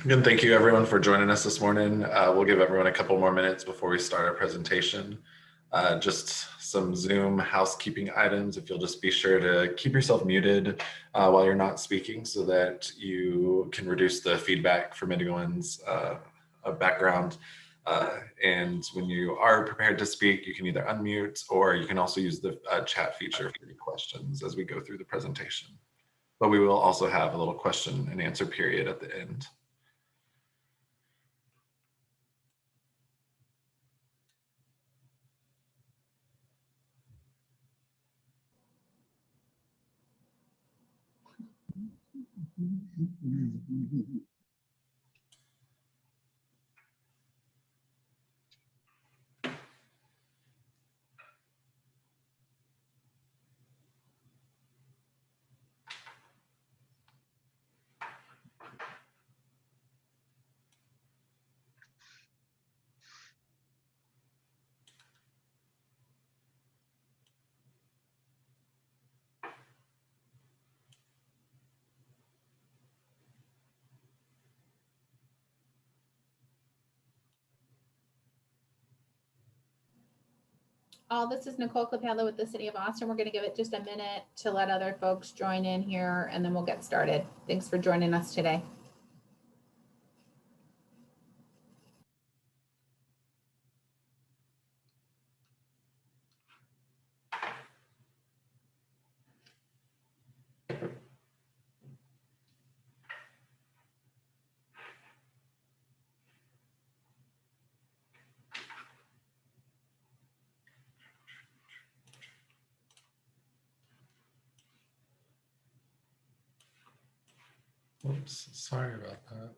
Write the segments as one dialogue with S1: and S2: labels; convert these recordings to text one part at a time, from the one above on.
S1: Again, thank you everyone for joining us this morning. We'll give everyone a couple more minutes before we start our presentation. Just some Zoom housekeeping items. If you'll just be sure to keep yourself muted while you're not speaking so that you can reduce the feedback from anyone's background. And when you are prepared to speak, you can either unmute or you can also use the chat feature for your questions as we go through the presentation. But we will also have a little question and answer period at the end.
S2: This is Nicole Capella with the City of Austin. We're going to give it just a minute to let other folks join in here, and then we'll get started. Thanks for joining us today.
S1: Oops, sorry about that.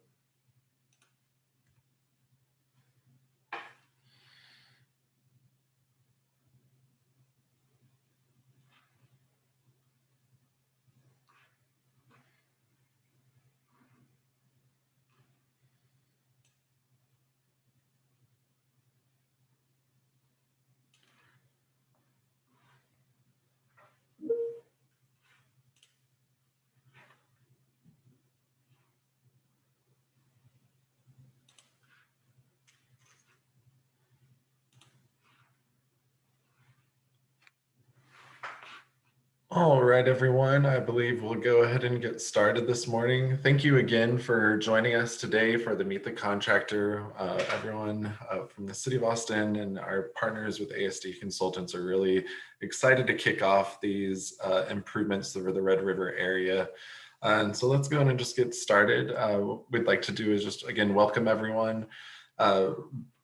S1: All right, everyone, I believe we'll go ahead and get started this morning. Thank you again for joining us today for the Meet the Contractor. Everyone from the City of Austin and our partners with ASD Consultants are really excited to kick off these improvements over the Red River area. And so let's go ahead and just get started. What we'd like to do is just, again, welcome everyone.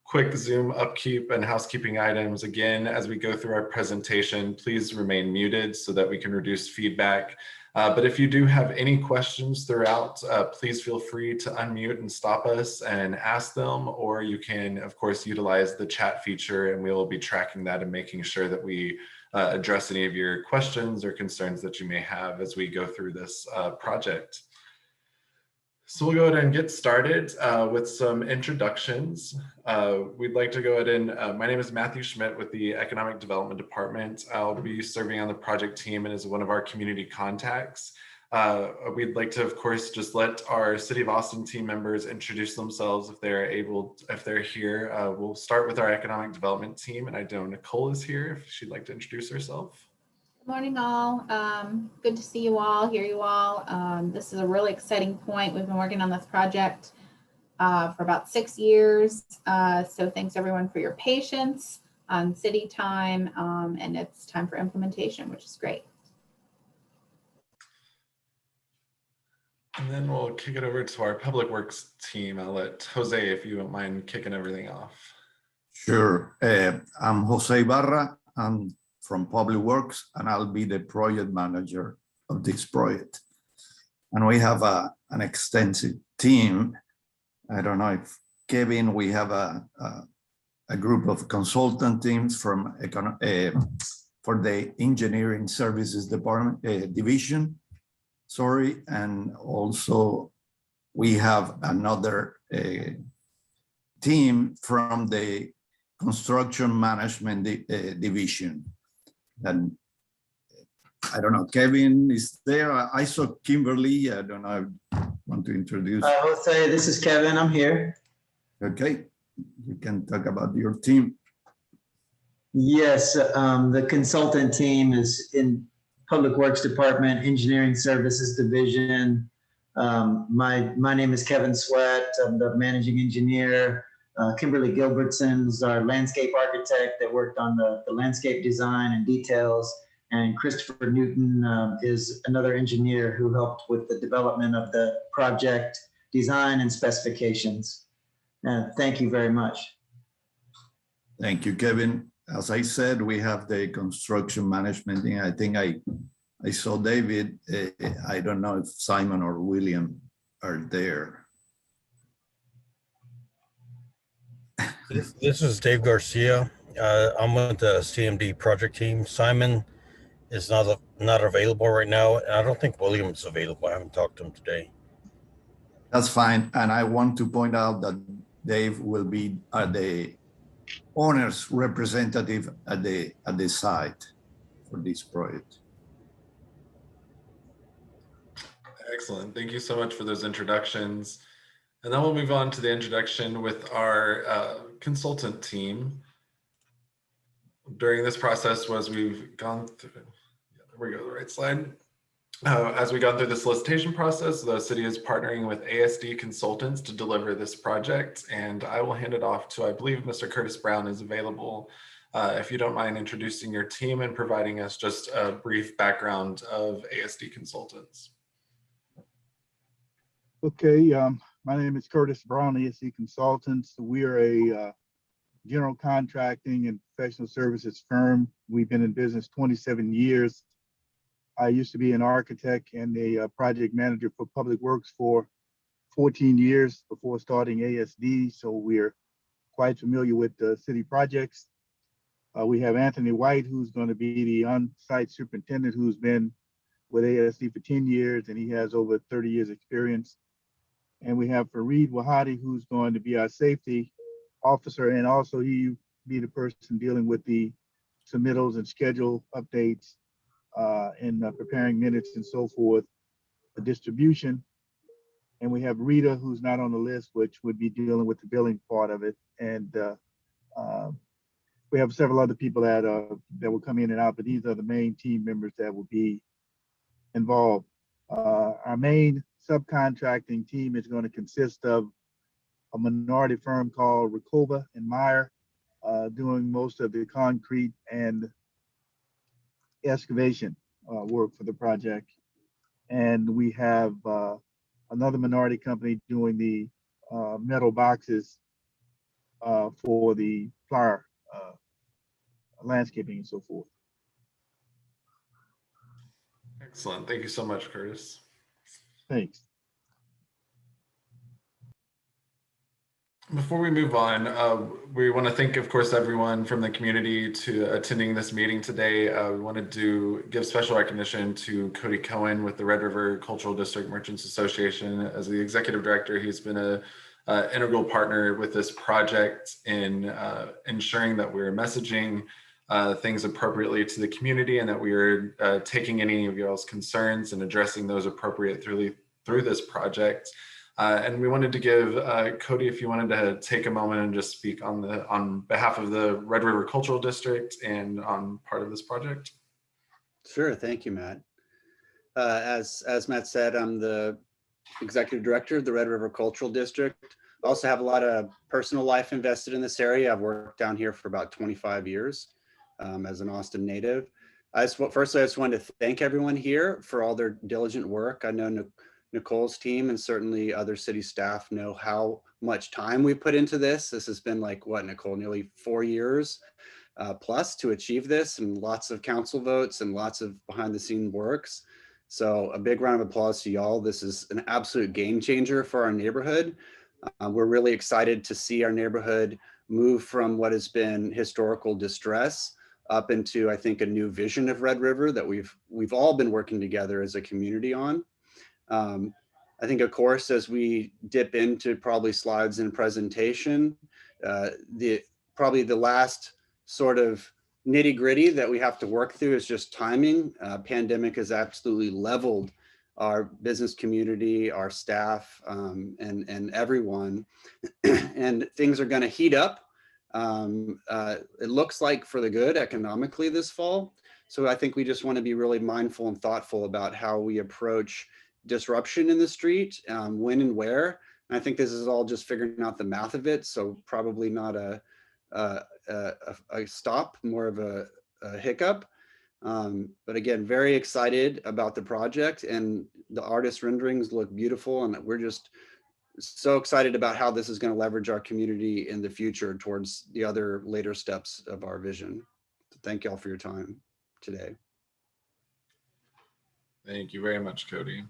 S1: Quick Zoom upkeep and housekeeping items. Again, as we go through our presentation, please remain muted so that we can reduce feedback. But if you do have any questions throughout, please feel free to unmute and stop us and ask them, or you can, of course, utilize the chat feature and we will be tracking that and making sure that we address any of your questions or concerns that you may have as we go through this project. So we'll go ahead and get started with some introductions. We'd like to go ahead and, my name is Matthew Schmidt with the Economic Development Department. I'll be serving on the project team and as one of our community contacts. We'd like to, of course, just let our City of Austin team members introduce themselves if they're able, if they're here. We'll start with our economic development team, and I know Nicole is here if she'd like to introduce herself.
S2: Good morning, all. Good to see you all, hear you all. This is a really exciting point. We've been working on this project for about 6 years. So thanks everyone for your patience on city time, and it's time for implementation, which is great.
S1: And then we'll kick it over to our public works team. I'll let Jose, if you don't mind kicking everything off.
S3: Sure. I'm Jose Ibarra. I'm from Public Works, and I'll be the project manager of this project. And we have an extensive team. I don't know if Kevin, we have a group of consultant teams from for the engineering services department division. Sorry, and also we have another team from the construction management division. And I don't know, Kevin is there. I saw Kimberly. I don't know. I want to introduce.
S4: Jose, this is Kevin. I'm here.
S3: Okay, you can talk about your team.
S4: Yes, the consultant team is in Public Works Department, Engineering Services Division. My name is Kevin Sweat. I'm the managing engineer. Kimberly Gilbertson is our landscape architect that worked on the landscape design and details. And Christopher Newton is another engineer who helped with the development of the project design and specifications. Thank you very much.
S3: Thank you, Kevin. As I said, we have the construction management thing. I think I saw David. I don't know if Simon or William are there.
S5: This is Dave Garcia. I'm with the CMD project team. Simon is not available right now. And I don't think William's available. I haven't talked to him today.
S3: That's fine. And I want to point out that Dave will be the owner's representative at the site for this project.
S1: Excellent. Thank you so much for those introductions. And then we'll move on to the introduction with our consultant team. During this process, as we've gone through, there we go, the right slide. As we gone through the solicitation process, the city is partnering with ASD consultants to deliver this project. And I will hand it off to, I believe Mr. Curtis Brown is available. If you don't mind introducing your team and providing us just a brief background of ASD consultants.
S6: Okay, my name is Curtis Brown, ASD Consultants. We are a general contracting and professional services firm. We've been in business 27 years. I used to be an architect and a project manager for public works for 14 years before starting ASD. So we're quite familiar with the city projects. We have Anthony White, who's going to be the on-site superintendent, who's been with ASD for 10 years, and he has over 30 years experience. And we have Fareed Wahadi, who's going to be our safety officer, and also he be the person dealing with the submittals and schedule updates and preparing minutes and so forth for distribution. And we have Rita, who's not on the list, which would be dealing with the billing part of it. And we have several other people that will come in and out, but these are the main team members that will be involved. Our main subcontracting team is going to consist of a minority firm called Rakova and Meyer, doing most of the concrete and excavation work for the project. And we have another minority company doing the metal boxes for the flyer landscaping and so forth.
S1: Excellent. Thank you so much, Curtis.
S6: Thanks.
S1: Before we move on, we want to thank, of course, everyone from the community to attending this meeting today. We wanted to give special recognition to Cody Cohen with the Red River Cultural District Merchants Association. As the executive director, he's been an integral partner with this project in ensuring that we're messaging things appropriately to the community and that we are taking any of y'all's concerns and addressing those appropriate through this project. And we wanted to give Cody, if you wanted to take a moment and just speak on behalf of the Red River Cultural District and on part of this project.
S7: Sure, thank you, Matt. As Matt said, I'm the executive director of the Red River Cultural District. I also have a lot of personal life invested in this area. I've worked down here for about 25 years as an Austin native. Firstly, I just wanted to thank everyone here for all their diligent work. I know Nicole's team and certainly other city staff know how much time we put into this. This has been like, what, Nicole, nearly 4 years plus to achieve this, and lots of council votes and lots of behind the scene works. So a big round of applause to y'all. This is an absolute game changer for our neighborhood. We're really excited to see our neighborhood move from what has been historical distress up into, I think, a new vision of Red River that we've all been working together as a community on. I think, of course, as we dip into probably slides and presentation, probably the last sort of nitty gritty that we have to work through is just timing. Pandemic has absolutely leveled our business community, our staff, and everyone, and things are going to heat up. It looks like for the good economically this fall. So I think we just want to be really mindful and thoughtful about how we approach disruption in the street, when and where. And I think this is all just figuring out the math of it. So probably not a stop, more of a hiccup. But again, very excited about the project, and the artist renderings look beautiful. And we're just so excited about how this is going to leverage our community in the future towards the other later steps of our vision. So thank you all for your time today.
S1: Thank you very much, Cody.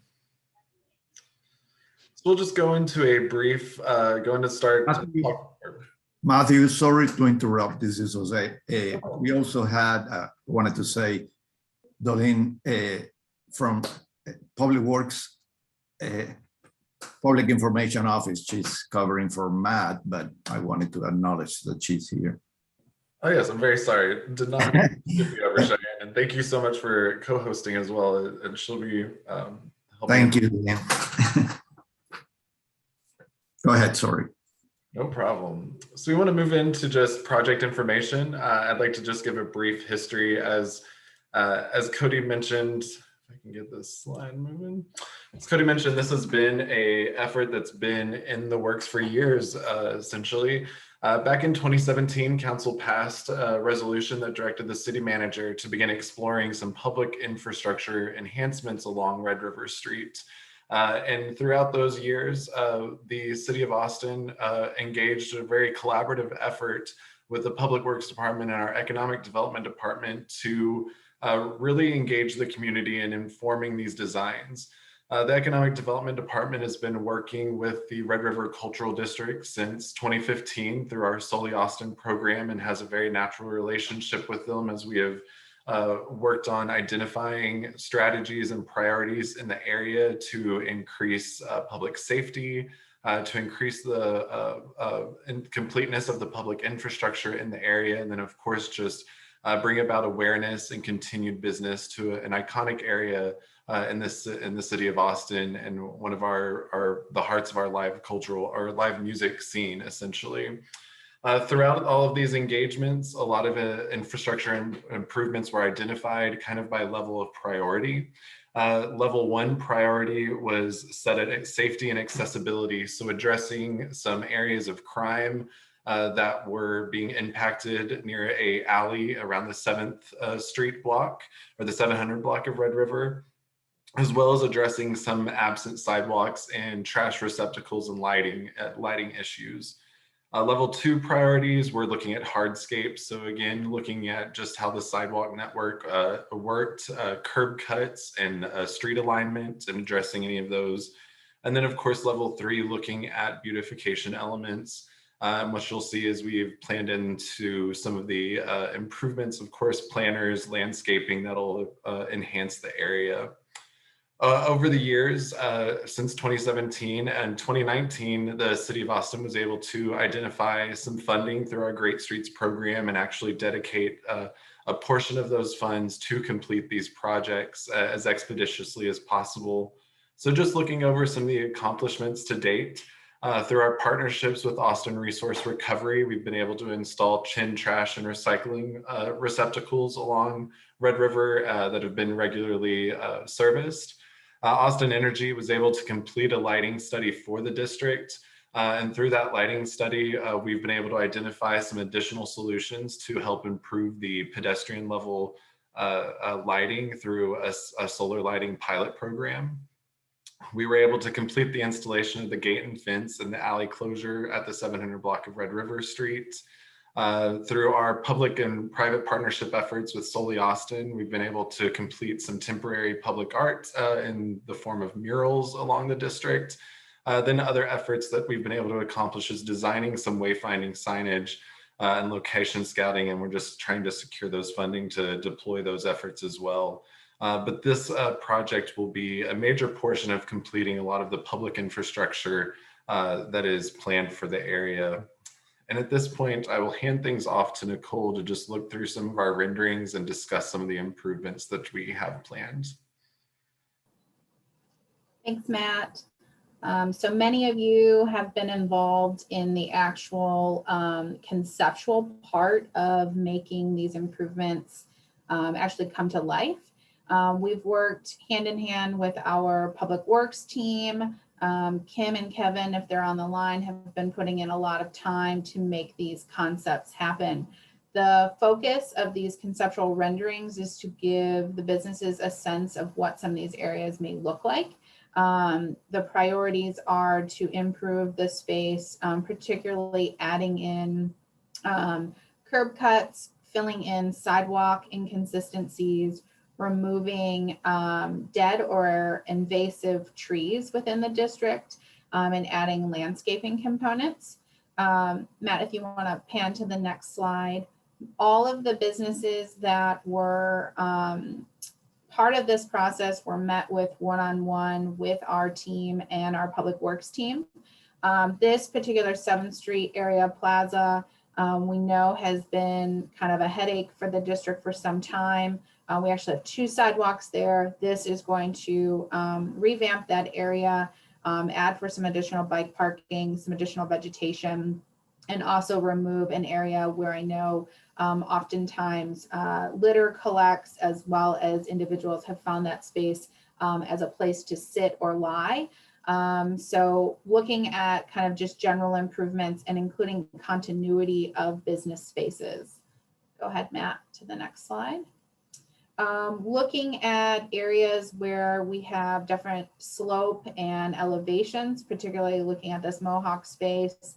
S1: So we'll just go into a brief, going to start.
S3: Matthew, sorry to interrupt. This is Jose. We also had, wanted to say, Dolin from Public Works, Public Information Office. She's covering for Matt, but I wanted to acknowledge that she's here.
S1: Oh yes, I'm very sorry. Did not mean to skip you over, Cheyenne. And thank you so much for co-hosting as well. And she'll be helping.
S3: Thank you, Dan. Go ahead, sorry.
S1: No problem. So we want to move into just project information. I'd like to just give a brief history as Cody mentioned. If I can get this slide moving. As Cody mentioned, this has been an effort that's been in the works for years, essentially. Back in 2017, council passed a resolution that directed the city manager to begin exploring some public infrastructure enhancements along Red River Street. And throughout those years, the city of Austin engaged a very collaborative effort with the Public Works Department and our Economic Development Department to really engage the community in informing these designs. The Economic Development Department has been working with the Red River Cultural District since 2015 through our Solely Austin program, and has a very natural relationship with them as we have worked on identifying strategies and priorities in the area to increase public safety, to increase the completeness of the public infrastructure in the area, and then of course just bring about awareness and continued business to an iconic area in the city of Austin, and one of the hearts of our live cultural or live music scene, essentially. Throughout all of these engagements, a lot of infrastructure improvements were identified kind of by level of priority. Level 1 priority was set at safety and accessibility, so addressing some areas of crime that were being impacted near a alley around the 7th Street block, or the 700 block of Red River, as well as addressing some absent sidewalks and trash receptacles and lighting issues. Level 2 priorities, we're looking at hardscapes. So again, looking at just how the sidewalk network worked, curb cuts and street alignment, and addressing any of those. And then of course, level 3, looking at beautification elements. What you'll see is we've planned into some of the improvements, of course, planners, landscaping that'll enhance the area. Over the years, since 2017 and 2019, the city of Austin was able to identify some funding through our Great Streets program and actually dedicate a portion of those funds to complete these projects as expeditiously as possible. So just looking over some of the accomplishments to date, through our partnerships with Austin Resource Recovery, we've been able to install chin trash and recycling receptacles along Red River that have been regularly serviced. Austin Energy was able to complete a lighting study for the district. And through that lighting study, we've been able to identify some additional solutions to help improve the pedestrian level lighting through a solar lighting pilot program. We were able to complete the installation of the gate and fence and the alley closure at the 700 block of Red River Street. Through our public and private partnership efforts with Solely Austin, we've been able to complete some temporary public art in the form of murals along the district. Then other efforts that we've been able to accomplish is designing some wayfinding signage and location scouting, and we're just trying to secure those funding to deploy those efforts as well. But this project will be a major portion of completing a lot of the public infrastructure that is planned for the area. And at this point, I will hand things off to Nicole to just look through some of our renderings and discuss some of the improvements that we have planned.
S2: Thanks, Matt. So many of you have been involved in the actual conceptual part of making these improvements actually come to life. We've worked hand in hand with our Public Works team. Kim and Kevin, if they're on the line, have been putting in a lot of time to make these concepts happen. The focus of these conceptual renderings is to give the businesses a sense of what some of these areas may look like. The priorities are to improve the space, particularly adding in curb cuts, filling in sidewalk inconsistencies, removing dead or invasive trees within the district, and adding landscaping components. Matt, if you want to pan to the next slide, all of the businesses that were part of this process were met with one-on-one with our team and our Public Works team. This particular 7th Street area plaza, we know has been kind of a headache for the district for some time. We actually have 2 sidewalks there. This is going to revamp that area, add for some additional bike parking, some additional vegetation, and also remove an area where I know oftentimes litter collects, as well as individuals have found that space as a place to sit or lie. So looking at kind of just general improvements and including continuity of business spaces. Go ahead, Matt, to the next slide. Looking at areas where we have different slope and elevations, particularly looking at this MOHAWK space.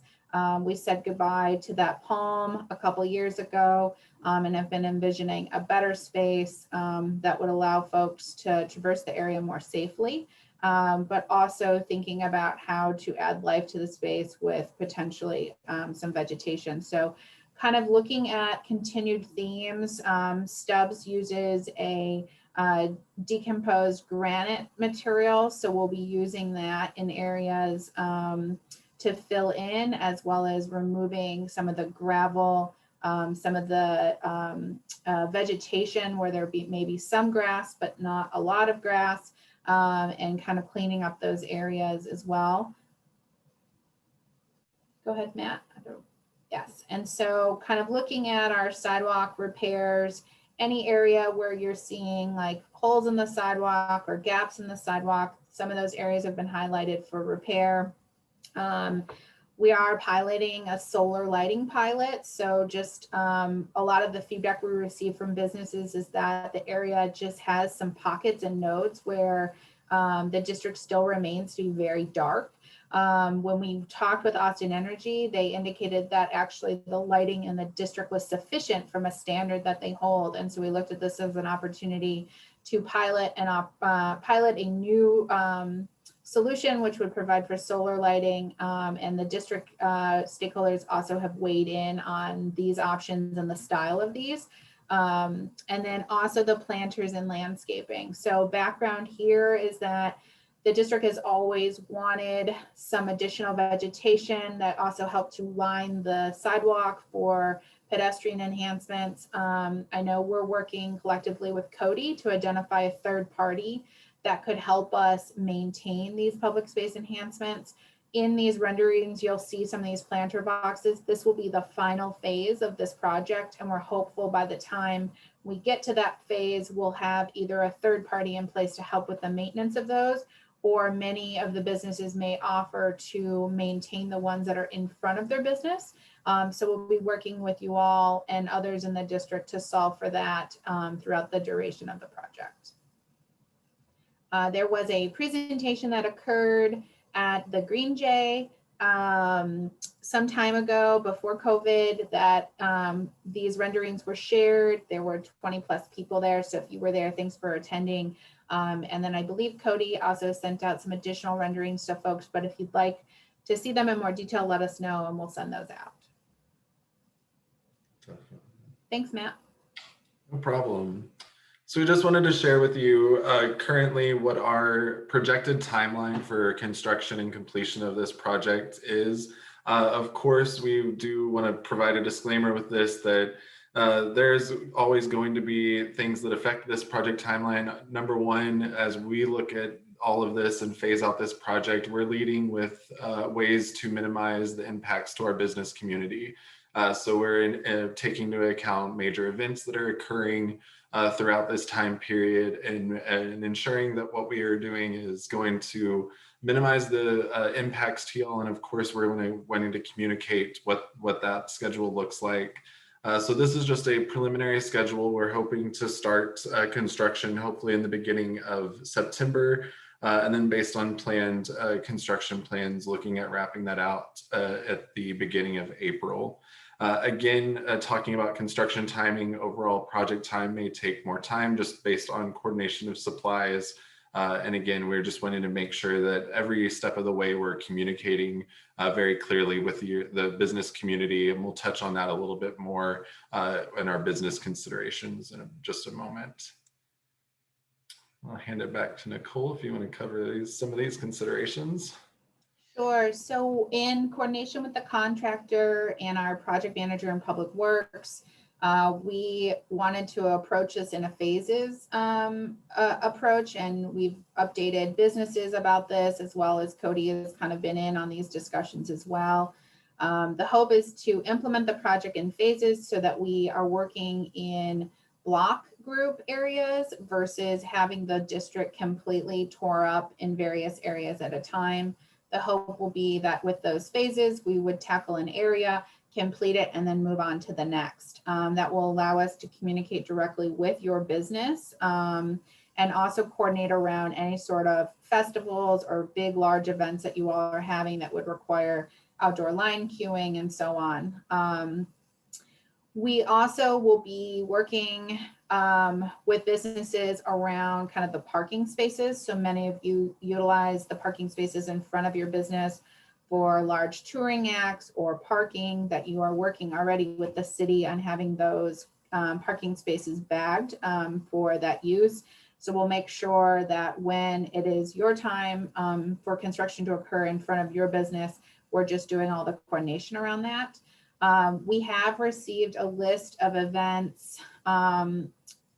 S2: We said goodbye to that palm a couple years ago and have been envisioning a better space that would allow folks to traverse the area more safely, but also thinking about how to add life to the space with potentially some vegetation. So kind of looking at continued themes, Stubbs uses a decomposed granite material. So we'll be using that in areas to fill in, as well as removing some of the gravel, some of the vegetation where there be maybe some grass, but not a lot of grass, and kind of cleaning up those areas as well. Go ahead, Matt. Yes, and so kind of looking at our sidewalk repairs, any area where you're seeing like holes in the sidewalk or gaps in the sidewalk, some of those areas have been highlighted for repair. We are piloting a solar lighting pilot. So just a lot of the feedback we receive from businesses is that the area just has some pockets and nodes where the district still remains to be very dark. When we talked with Austin Energy, they indicated that actually the lighting in the district was sufficient from a standard that they hold. And so we looked at this as an opportunity to pilot a new solution, which would provide for solar lighting, and the district stakeholders also have weighed in on these options and the style of these. And then also the planters and landscaping. So background here is that the district has always wanted some additional vegetation that also helped to line the sidewalk for pedestrian enhancements. I know we're working collectively with Cody to identify a third party that could help us maintain these public space enhancements. In these renderings, you'll see some of these planter boxes. This will be the final phase of this project, and we're hopeful by the time we get to that phase, we'll have either a third party in place to help with the maintenance of those, or many of the businesses may offer to maintain the ones that are in front of their business. So we'll be working with you all and others in the district to solve for that throughout the duration of the project. There was a presentation that occurred at the Green Jay some time ago before COVID that these renderings were shared. There were 20+ people there. So if you were there, thanks for attending. And then I believe Cody also sent out some additional renderings to folks, but if you'd like to see them in more detail, let us know and we'll send those out.
S1: Definitely.
S2: Thanks, Matt.
S1: No problem. So we just wanted to share with you currently what our projected timeline for construction and completion of this project is. Of course, we do want to provide a disclaimer with this that there's always going to be things that affect this project timeline. Number one, as we look at all of this and phase out this project, we're leading with ways to minimize the impacts to our business community. So we're taking into account major events that are occurring throughout this time period and ensuring that what we are doing is going to minimize the impacts to y'all. And of course, we're wanting to communicate what that schedule looks like. So this is just a preliminary schedule. We're hoping to start construction hopefully in the beginning of September. And then based on planned construction plans, looking at wrapping that out at the beginning of April. Again, talking about construction timing, overall project time may take more time just based on coordination of supplies. And again, we're just wanting to make sure that every step of the way we're communicating very clearly with the business community, and we'll touch on that a little bit more in our business considerations in just a moment. I'll hand it back to Nicole if you want to cover some of these considerations.
S2: Sure. So in coordination with the contractor and our project manager in Public Works, we wanted to approach this in a phases approach, and we've updated businesses about this, as well as Cody has kind of been in on these discussions as well. The hope is to implement the project in phases so that we are working in block group areas versus having the district completely tore up in various areas at a time. The hope will be that with those phases, we would tackle an area, complete it, and then move on to the next. That will allow us to communicate directly with your business and also coordinate around any sort of festivals or big, large events that you all are having that would require outdoor line queuing and so on. We also will be working with businesses around kind of the parking spaces. So many of you utilize the parking spaces in front of your business for large touring acts or parking, that you are working already with the city on having those parking spaces bagged for that use. So we'll make sure that when it is your time for construction to occur in front of your business, we're just doing all the coordination around that. We have received a list of events,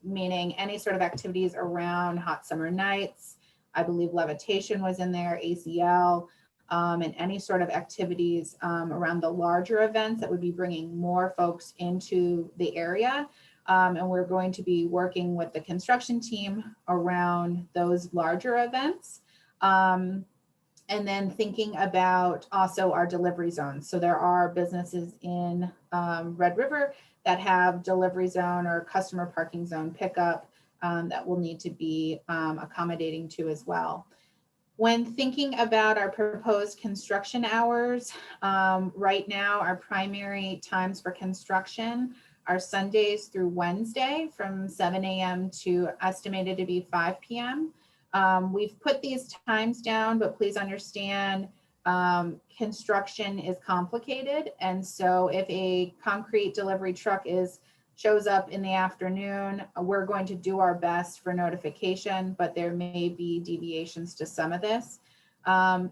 S2: meaning any sort of activities around hot summer nights. I believe levitation was in there, ACL, and any sort of activities around the larger events that would be bringing more folks into the area. And we're going to be working with the construction team around those larger events. And then thinking about also our delivery zones. So there are businesses in Red River that have delivery zone or customer parking zone pickup that will need to be accommodating to as well. When thinking about our proposed construction hours, right now our primary times for construction are Sundays through Wednesday from 7 a.m. to estimated to be 5 p.m. We've put these times down, but please understand construction is complicated. And so if a concrete delivery truck shows up in the afternoon, we're going to do our best for notification, but there may be deviations to some of this.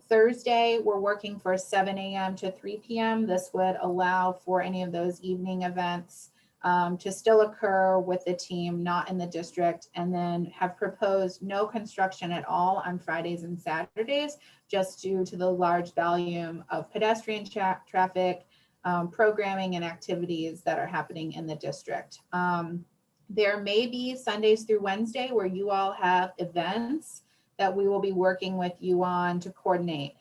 S2: Thursday, we're working for 7 a.m. to 3 p.m. This would allow for any of those evening events to still occur with the team, not in the district, and then have proposed no construction at all on Fridays and Saturdays, just due to the large volume of pedestrian traffic, programming and activities that are happening in the district. There may be Sundays through Wednesday where you all have events that we will be working with you on to coordinate.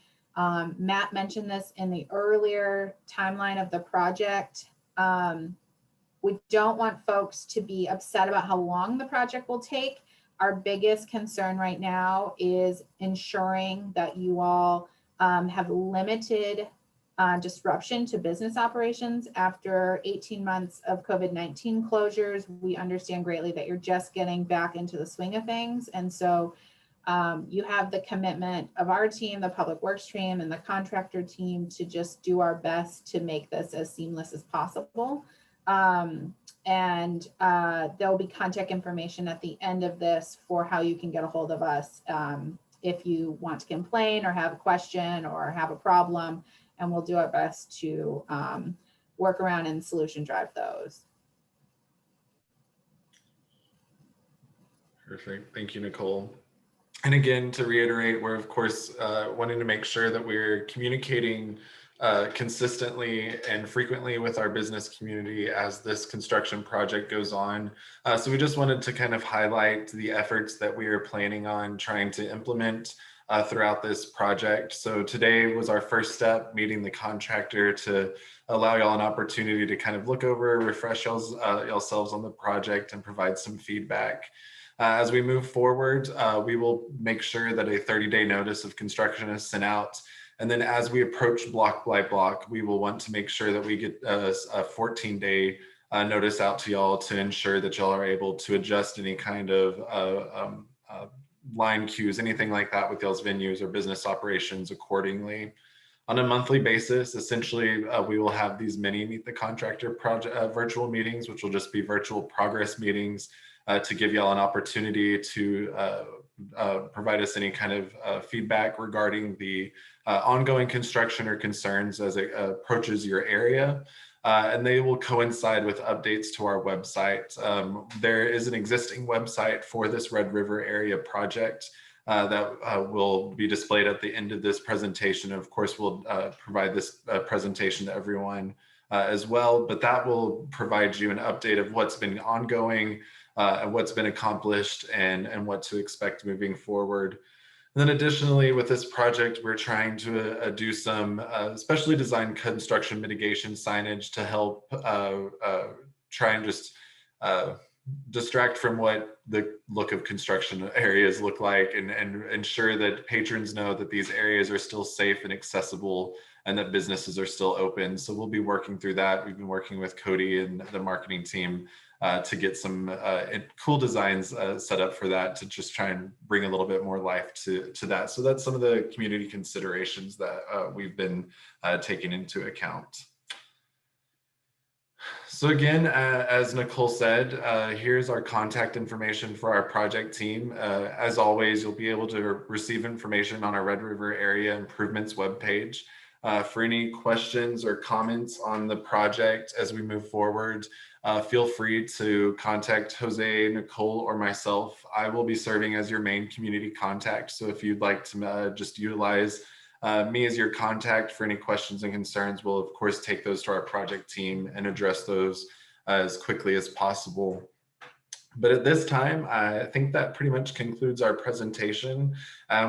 S2: Matt mentioned this in the earlier timeline of the project. We don't want folks to be upset about how long the project will take. Our biggest concern right now is ensuring that you all have limited disruption to business operations after 18 months of COVID-19 closures. We understand greatly that you're just getting back into the swing of things. And so you have the commitment of our team, the Public Works team, and the contractor team to just do our best to make this as seamless as possible. There'll be contact information at the end of this for how you can get a hold of us if you want to complain or have a question or have a problem. and we'll do our best to work around and solution drive those.
S1: Perfect. Thank you, Nicole. And again, to reiterate, we're of course wanting to make sure that we're communicating consistently and frequently with our business community as this construction project goes on. So we just wanted to kind of highlight the efforts that we are planning on trying to implement throughout this project. So today was our first step, meeting the contractor to allow y'all an opportunity to kind of look over, refresh yourselves on the project and provide some feedback. As we move forward, we will make sure that a 30-day notice of construction is sent out. And then as we approach block by block, we will want to make sure that we get a 14-day notice out to y'all to ensure that y'all are able to adjust any kind of line queues, anything like that with y'all's venues or business operations accordingly. On a monthly basis, essentially, we will have these mini Meet the Contractor project virtual meetings, which will just be virtual progress meetings to give y'all an opportunity to provide us any kind of feedback regarding the ongoing construction or concerns as it approaches your area. And they will coincide with updates to our website. There is an existing website for this Red River area project that will be displayed at the end of this presentation. Of course, we'll provide this presentation to everyone as well, but that will provide you an update of what's been ongoing, and what's been accomplished, and what to expect moving forward. And then additionally, with this project, we're trying to do some specially designed construction mitigation signage to help try and just distract from what the look of construction areas look like, and ensure that patrons know that these areas are still safe and accessible and that businesses are still open. So we'll be working through that. We've been working with Cody and the marketing team to get some cool designs set up for that, to just try and bring a little bit more life to that. So that's some of the community considerations that we've been taking into account. So again, as Nicole said, here's our contact information for our project team. As always, you'll be able to receive information on our Red River Area Improvements webpage. For any questions or comments on the project as we move forward, feel free to contact Jose, Nicole, or myself. I will be serving as your main community contact. So if you'd like to just utilize me as your contact for any questions and concerns, we'll of course take those to our project team and address those as quickly as possible. But at this time, I think that pretty much concludes our presentation.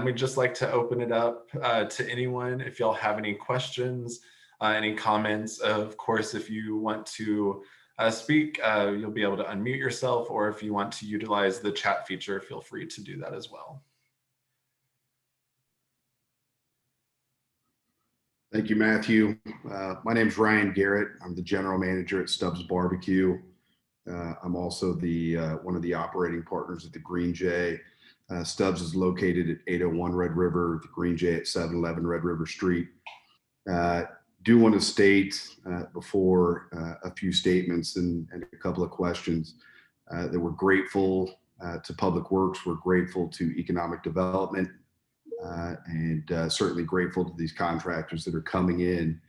S1: We'd just like to open it up to anyone. If y'all have any questions, any comments, of course, if you want to speak, you'll be able to unmute yourself, or if you want to utilize the chat feature, feel free to do that as well.
S8: Thank you, Matthew. My name is Ryan Garrett. I'm the general manager at Stubbs Barbecue. I'm also the one of the operating partners at the Green Jay. Stubbs is located at 801 Red River, the Green Jay at 711 Red River Street. Do want to state before a few statements and a couple of questions that we're grateful to Public Works, we're grateful to economic development, and certainly grateful to these contractors that are coming in.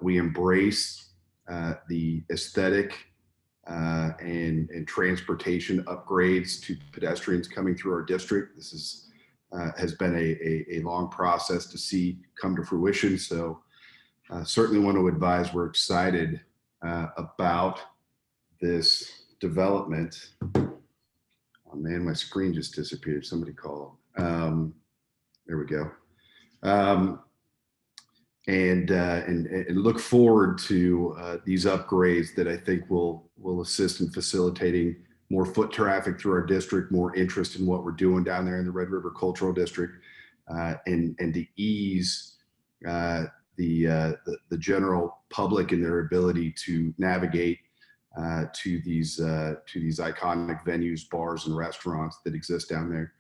S8: We embrace the aesthetic and transportation upgrades to pedestrians coming through our district. This has been a long process to see come to fruition. So certainly want to advise we're excited about this development. Oh man, my screen just disappeared. Somebody call. There we go. And look forward to these upgrades that I think will assist in facilitating more foot traffic through our district, more interest in what we're doing down there in the Red River Cultural District, and to ease the general public in their ability to navigate to these iconic venues, bars, and restaurants that exist down there.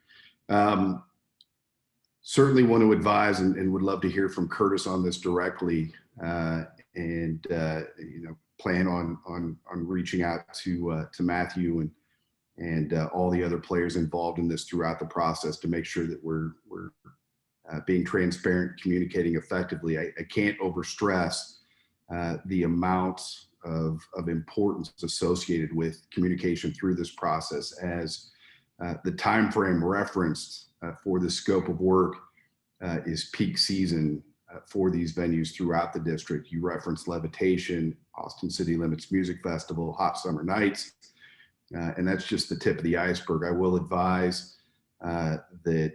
S8: Certainly want to advise and would love to hear from Curtis on this directly, and plan on reaching out to Matthew and all the other players involved in this throughout the process to make sure that we're being transparent, communicating effectively. I can't overstress the amount of importance associated with communication through this process, as the time frame referenced for the scope of work is peak season for these venues throughout the district. You referenced Levitation, Austin City Limits Music Festival, Hot Summer Nights, and that's just the tip of the iceberg. I will advise that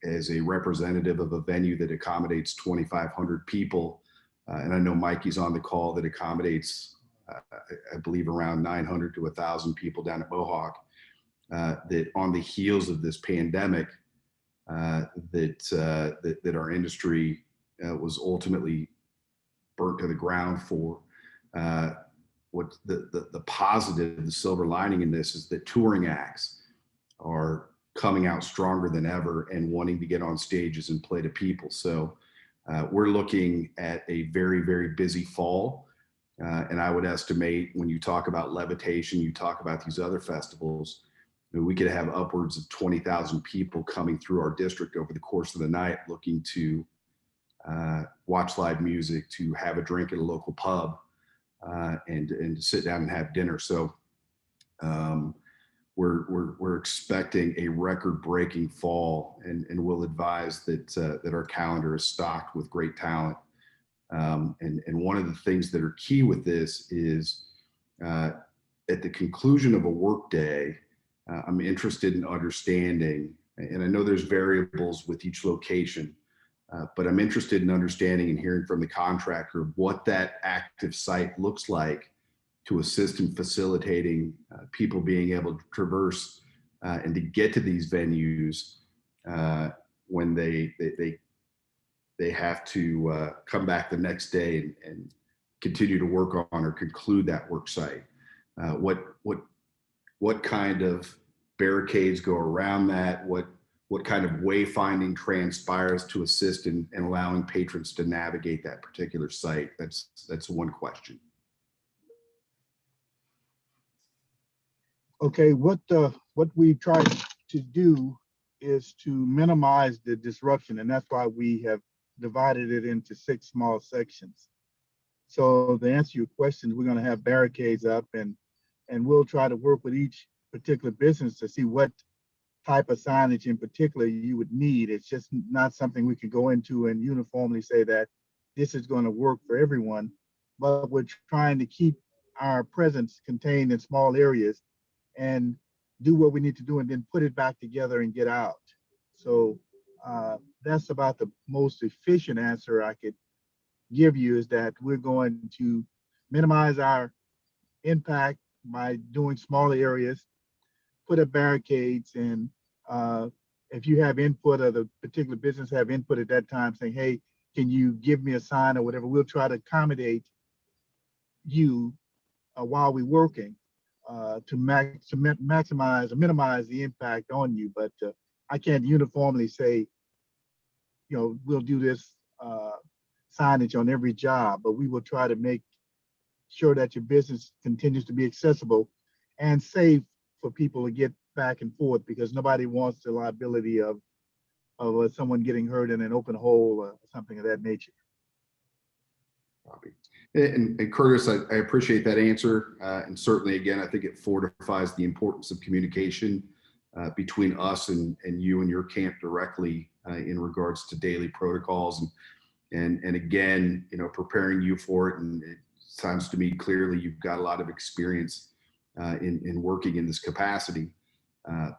S8: as a representative of a venue that accommodates 2,500 people, and I know Mikey's on the call, that accommodates, I believe, around 900 to 1,000 people down at Mohawk, that on the heels of this pandemic, that our industry was ultimately burnt to the ground for. What the positive, the silver lining in this is that touring acts are coming out stronger than ever and wanting to get on stages and play to people. So we're looking at a very, very busy fall. And I would estimate, when you talk about Levitation, you talk about these other festivals, we could have upwards of 20,000 people coming through our district over the course of the night looking to watch live music, to have a drink at a local pub, and to sit down and have dinner. So we're expecting a record-breaking fall, and we'll advise that our calendar is stocked with great talent. And one of the things that are key with this is at the conclusion of a workday, I'm interested in understanding, and I know there's variables with each location, but I'm interested in understanding and hearing from the contractor what that active site looks like to assist in facilitating people being able to traverse and to get to these venues when they have to come back the next day and continue to work on or conclude that work site. What kind of barricades go around that? What kind of wayfinding transpires to assist in allowing patrons to navigate that particular site? That's one question.
S6: Okay, what we try to do is to minimize the disruption, and that's why we have divided it into 6 small sections. So to answer your question, we're going to have barricades up, and we'll try to work with each particular business to see what type of signage in particular you would need. It's just not something we can go into and uniformly say that this is going to work for everyone, but we're trying to keep our presence contained in small areas and do what we need to do and then put it back together and get out. So that's about the most efficient answer I could give you, is that we're going to minimize our impact by doing smaller areas, put up barricades, and if you have input, or the particular business have input at that time saying, hey, can you give me a sign or whatever, we'll try to accommodate you while we're working to maximize or minimize the impact on you. But I can't uniformly say, we'll do this signage on every job, but we will try to make sure that your business continues to be accessible and safe for people to get back and forth, because nobody wants the liability of someone getting hurt in an open hole or something of that nature.
S8: And Curtis, I appreciate that answer. And certainly, again, I think it fortifies the importance of communication between us and you and your camp directly in regards to daily protocols. And again, preparing you for it. And it sounds to me clearly you've got a lot of experience in working in this capacity.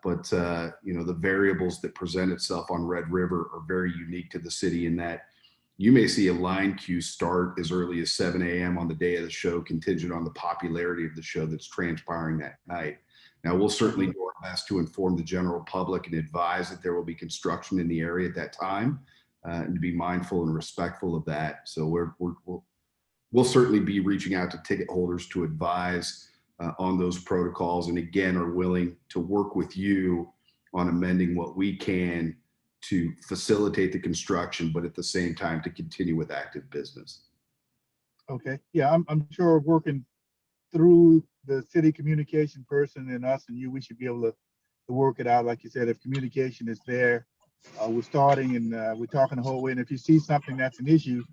S8: But the variables that present itself on Red River are very unique to the city, in that you may see a line queue start as early as 7 a.m. on the day of the show, contingent on the popularity of the show that's transpiring that night. Now, we'll certainly do our best to inform the general public and advise that there will be construction in the area at that time, and to be mindful and respectful of that. So we'll certainly be reaching out to ticket holders to advise on those protocols, and again, are willing to work with you on amending what we can to facilitate the construction, but at the same time to continue with active business.
S6: Okay, yeah, I'm sure working through the city communication person and us and you, we should be able to work it out. Like you said, if communication is there We're starting and we're talking the whole way. And if you see something that's an issue,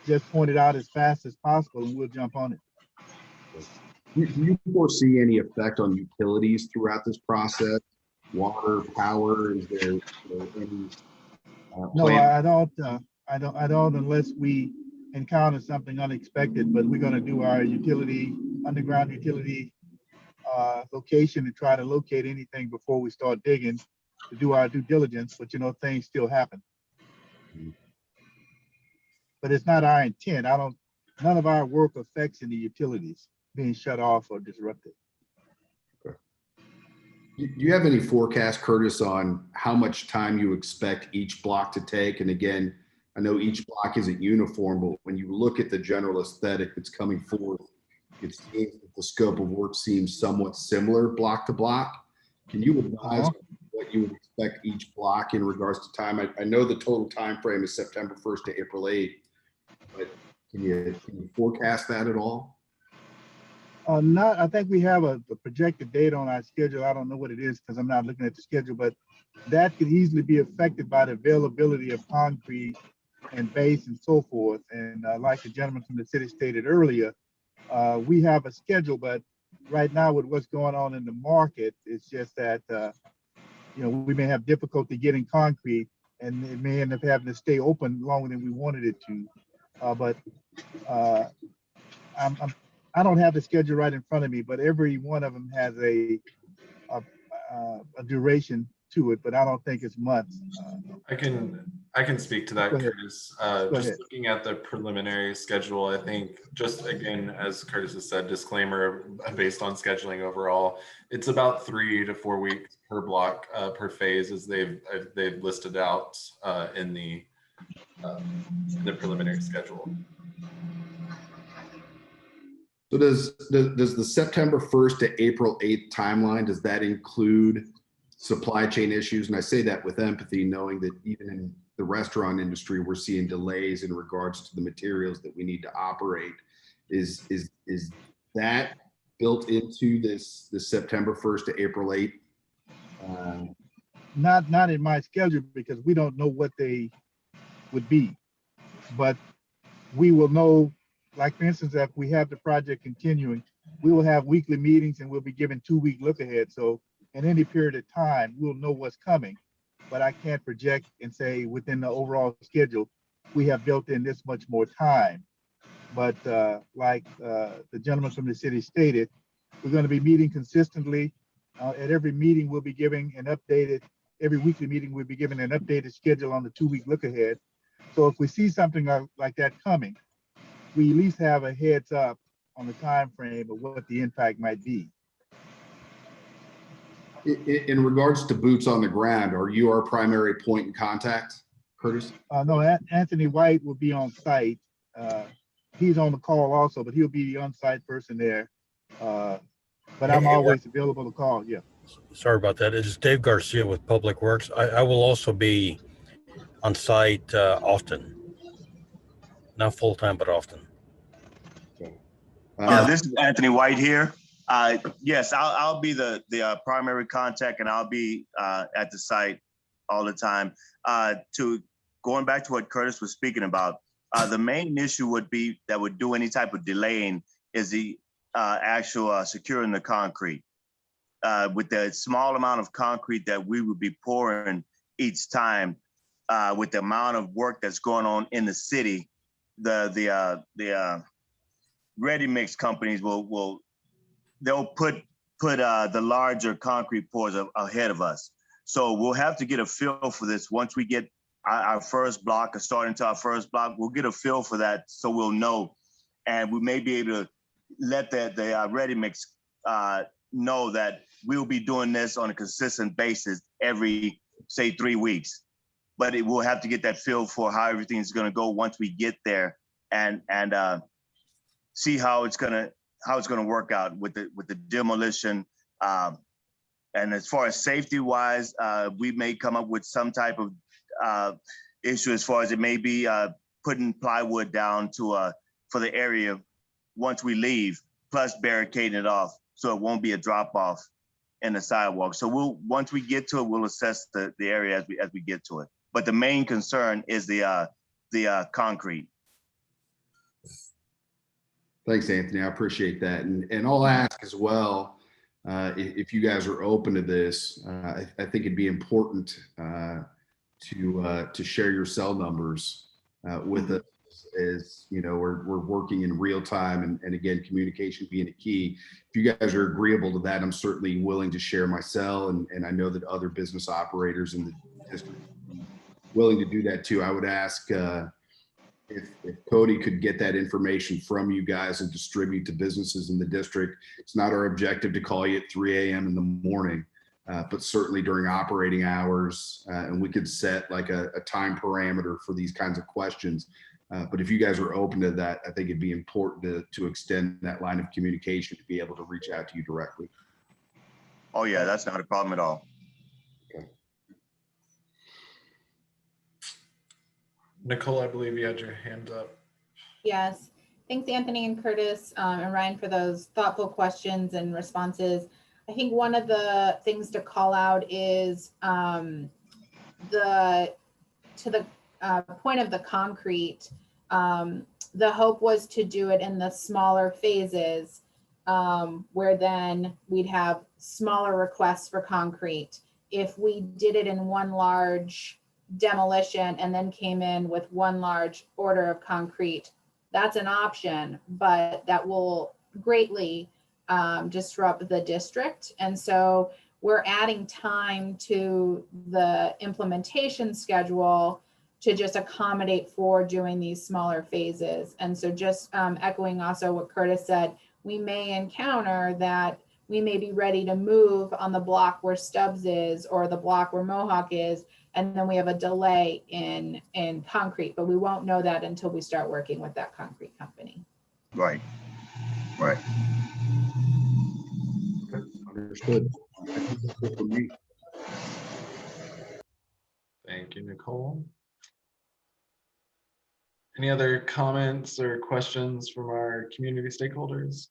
S6: just point it out as fast as possible and we'll jump on it.
S8: Do you foresee any effect on utilities throughout this process? Water, power, is there any?
S6: No,
S8: plan?
S6: I don't unless we encounter something unexpected, but we're gonna do our underground utility location and try to locate anything before we start digging to do our due diligence, but things still happen. But it's not our intent. None of our work affects any utilities being shut off or disrupted.
S8: Do you have any forecast, Curtis, on how much time you expect each block to take? And again, I know each block isn't uniform, but when you look at the general aesthetic that's coming forth, it seems that the scope of work seems somewhat similar block to block. Can you advise what you would expect each block in regards to time? I know the total time frame is September 1st to April 8th, but can you forecast that at all?
S6: I think we have a projected date on our schedule. I don't know what it is because I'm not looking at the schedule, but that could easily be affected by the availability of concrete and base and so forth. And like the gentleman from the city stated earlier, we have a schedule, but right now with what's going on in the market, it's just that, we may have difficulty getting concrete and it may end up having to stay open longer than we wanted it to. I don't have the schedule right in front of me, but every one of them has a duration to it, but I don't think it's months.
S1: I can speak to that,
S6: Go ahead.
S1: Curtis.
S6: Go
S1: Just
S6: ahead.
S1: looking at the preliminary schedule, I think just again, as Curtis has said, disclaimer based on scheduling overall, it's about 3 to 4 weeks per block per phase as they've listed out in the preliminary schedule.
S8: So does the September 1st to April 8th timeline, does that include supply chain issues? And I say that with empathy, knowing that even in the restaurant industry, we're seeing delays in regards to the materials that we need to operate. Is that built into this September 1st to April 8th?
S6: Not in my schedule because we don't know what they would be, but we will know. Like for instance, if we have the project continuing, we will have weekly meetings and we'll be given 2-week look ahead. So in any period of time, we'll know what's coming, but I can't project and say within the overall schedule, we have built in this much more time. But like the gentleman from the city stated, we're going to be meeting consistently. At every meeting, we'll be giving an updated, every weekly meeting, we'll be giving an updated schedule on the 2-week look ahead. So if we see something like that coming, we at least have a heads up on the time frame of what the impact might be.
S8: In regards to boots on the ground, are you our primary point in contact, Curtis?
S6: No, Anthony White will be on site. He's on the call also, but he'll be the on-site person there. But I'm always available to call. Yeah.
S5: Sorry about that. It's Dave Garcia with Public Works. I will also be on site often. Not full-time, but often.
S9: This is Anthony White here. Yes, I'll be the primary contact, and I'll be at the site all the time. Going back to what Curtis was speaking about, the main issue would be that would do any type of delaying is the actual securing the concrete. With the small amount of concrete that we would be pouring each time, with the amount of work that's going on in the city, the ready mix companies they'll put the larger concrete pours ahead of us. So we'll have to get a feel for this once we get our first block or start into our first block. We'll get a feel for that so we'll know, and we may be able to let the ready mix know that we'll be doing this on a consistent basis every, say, 3 weeks. But we'll have to get that feel for how everything's going to go once we get there, and see how it's gonna work out with the demolition. And as far as safety wise, we may come up with some type of issue as far as it may be putting plywood down for the area once we leave, plus barricading it off so it won't be a drop off and the sidewalk. So once we get to it, we'll assess the area as we get to it. But the main concern is the concrete.
S8: Thanks, Anthony. I appreciate that. And I'll ask as well, if you guys are open to this, I think it'd be important to share your cell numbers with us, as you know, we're working in real time, and again, communication being a key. If you guys are agreeable to that, I'm certainly willing to share my cell, and I know that other business operators in the district are willing to do that too. I would ask if Cody could get that information from you guys and distribute to businesses in the district. It's not our objective to call you at 3 a.m. in the morning, but certainly during operating hours, and we could set like a time parameter for these kinds of questions. But if you guys are open to that, I think it'd be important to extend that line of communication to be able to reach out to you directly.
S9: Oh yeah, that's not a problem at all.
S1: Nicole, I believe you had your hand up.
S2: Yes. Thanks, Anthony and Curtis and Ryan, for those thoughtful questions and responses. I think one of the things to call out is to the point of the concrete. The hope was to do it in the smaller phases, where then we'd have smaller requests for concrete. If we did it in one large demolition and then came in with one large order of concrete, that's an option, but that will greatly disrupt the district. And so we're adding time to the implementation schedule to just accommodate for doing these smaller phases. And so just echoing also what Curtis said, we may encounter that we may be ready to move on the block where Stubbs is or the block where Mohawk is, and then we have a delay in concrete, but we won't know that until we start working with that concrete company.
S9: Right. Right.
S8: Understood.
S1: Thank you, Nicole. Any other comments or questions from our community stakeholders?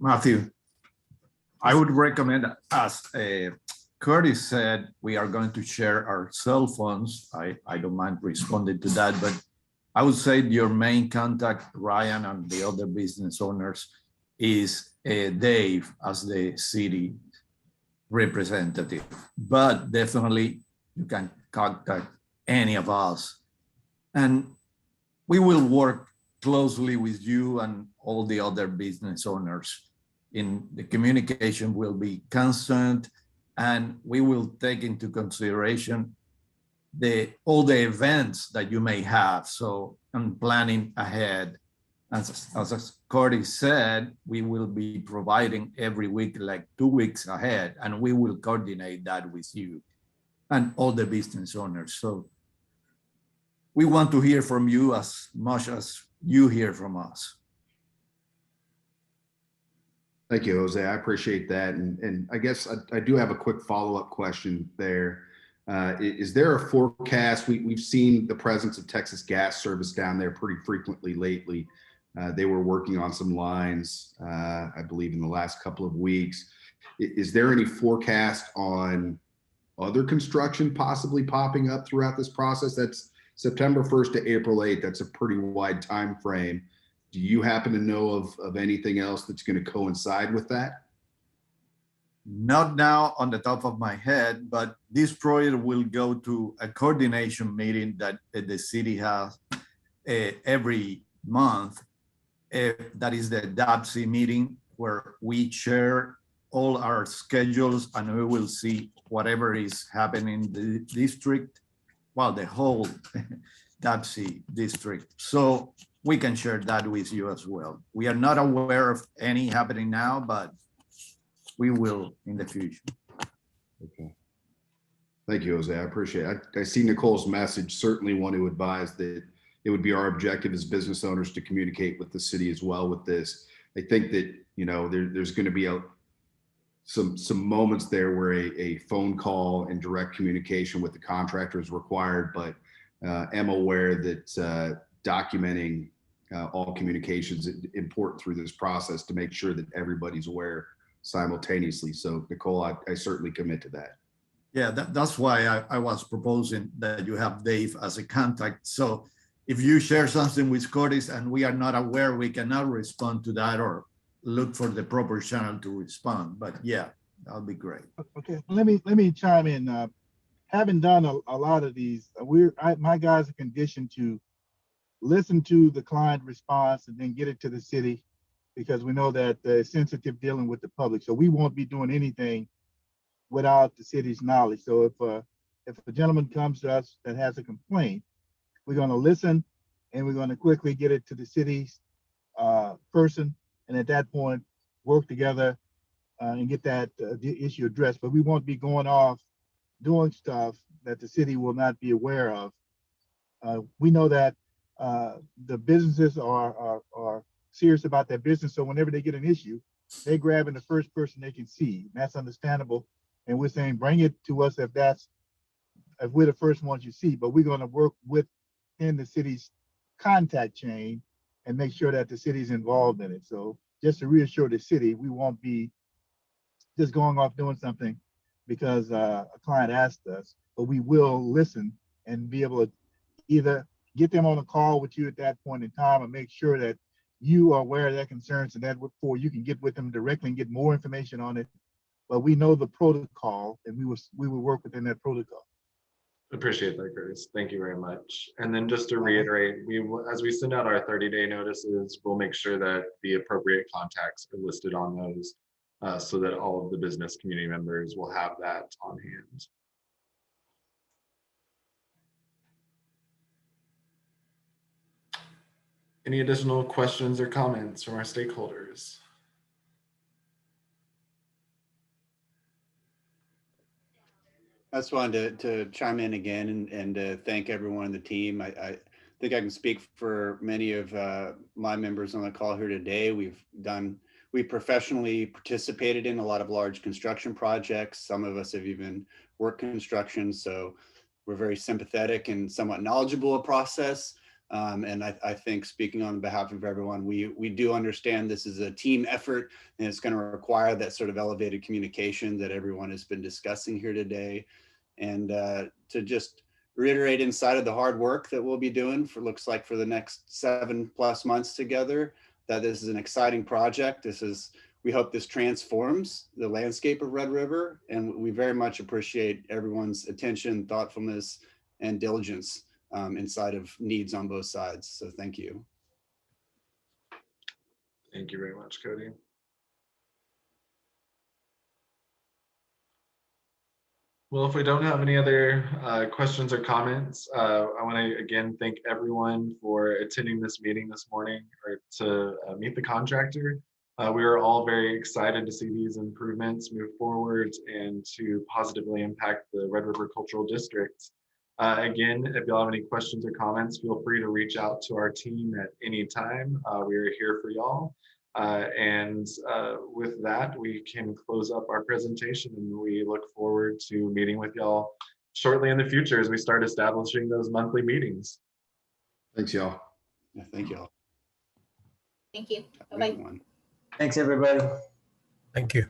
S3: Matthew, I would recommend, as Curtis said, we are going to share our cell phones. I don't mind responding to that, but I would say your main contact, Ryan, and the other business owners is Dave as the city representative. But definitely you can contact any of us. And we will work closely with you and all the other business owners. In the communication will be constant, and we will take into consideration all the events that you may have. So I'm planning ahead. As Cody said, we will be providing every week, like 2 weeks ahead, and we will coordinate that with you and all the business owners. So we want to hear from you as much as you hear from us.
S8: Thank you, Jose. I appreciate that. And I guess I do have a quick follow-up question there. Is there a forecast? We've seen the presence of Texas Gas Service down there pretty frequently lately. They were working on some lines, I believe, in the last couple of weeks. Is there any forecast on other construction possibly popping up throughout this process? That's September 1st to April 8th. That's a pretty wide time frame. Do you happen to know of anything else that's going to coincide with that?
S3: Not now on the top of my head, but this project will go to a coordination meeting that the city has every month. That is the DAPC meeting, where we share all our schedules and we will see whatever is happening in the district, well, the whole DAPC district. So we can share that with you as well. We are not aware of any happening now, but we will in the future.
S8: Okay. Thank you, Jose. I appreciate it. I see Nicole's message. Certainly want to advise that it would be our objective as business owners to communicate with the city as well with this. I think that, you know, there's going to be some moments there where a phone call and direct communication with the contractor is required, but I'm aware that documenting all communications important through this process to make sure that everybody's aware simultaneously. So Nicole, I certainly commit to that.
S3: Yeah, that's why I was proposing that you have Dave as a contact. So if you share something with Curtis and we are not aware, we cannot respond to that or look for the proper channel to respond. But yeah, that'll be great.
S6: Okay, let me chime in. Having done a lot of these, my guys are conditioned to listen to the client response and then get it to the city, because we know that it's sensitive dealing with the public. So we won't be doing anything without the city's knowledge. So if a gentleman comes to us that has a complaint, we're going to listen and we're going to quickly get it to the city's person, and at that point work together and get that the issue addressed. But we won't be going off doing stuff that the city will not be aware of. We know that the businesses are serious about their business, so whenever they get an issue, they're grabbing the first person they can see. And that's understandable. And we're saying, bring it to us if we're the first ones you see. But we're going to work within the city's contact chain and make sure that the city's involved in it. So just to reassure the city, we won't be just going off doing something because a client asked us, but we will listen and be able to either get them on a call with you at that point in time and make sure that you are aware of their concerns, and that before you can get with them directly and get more information on it. But we know the protocol, and we will work within that protocol.
S1: Appreciate that, Curtis. Thank you very much. And then just to reiterate, as we send out our 30-day notices, we'll make sure that the appropriate contacts are listed on those so that all of the business community members will have that on hand. Any additional questions or comments from our stakeholders?
S7: I just wanted to chime in again and thank everyone on the team. I think I can speak for many of my members on the call here today. We professionally participated in a lot of large construction projects. Some of us have even worked construction, so we're very sympathetic and somewhat knowledgeable of process. And I think, speaking on behalf of everyone, we do understand this is a team effort, and it's going to require that sort of elevated communication that everyone has been discussing here today. And to just reiterate inside of the hard work that we'll be doing looks like for the next 7+ months together, that this is an exciting project. We hope this transforms the landscape of Red River, and we very much appreciate everyone's attention, thoughtfulness, and diligence inside of needs on both sides. So thank you.
S1: Thank you very much, Cody. Well, if we don't have any other questions or comments, I want to again thank everyone for attending this meeting this morning, or to meet the contractor. We are all very excited to see these improvements move forward and to positively impact the Red River Cultural District. Again, if y'all have any questions or comments, feel free to reach out to our team at any time. We are here for y'all. With that, we can close up our presentation, and we look forward to meeting with y'all shortly in the future as we start establishing those monthly meetings.
S8: Thanks, y'all.
S7: Yeah, thank you all.
S2: Thank you. Bye-bye.
S4: Thanks, everybody.
S5: Thank you.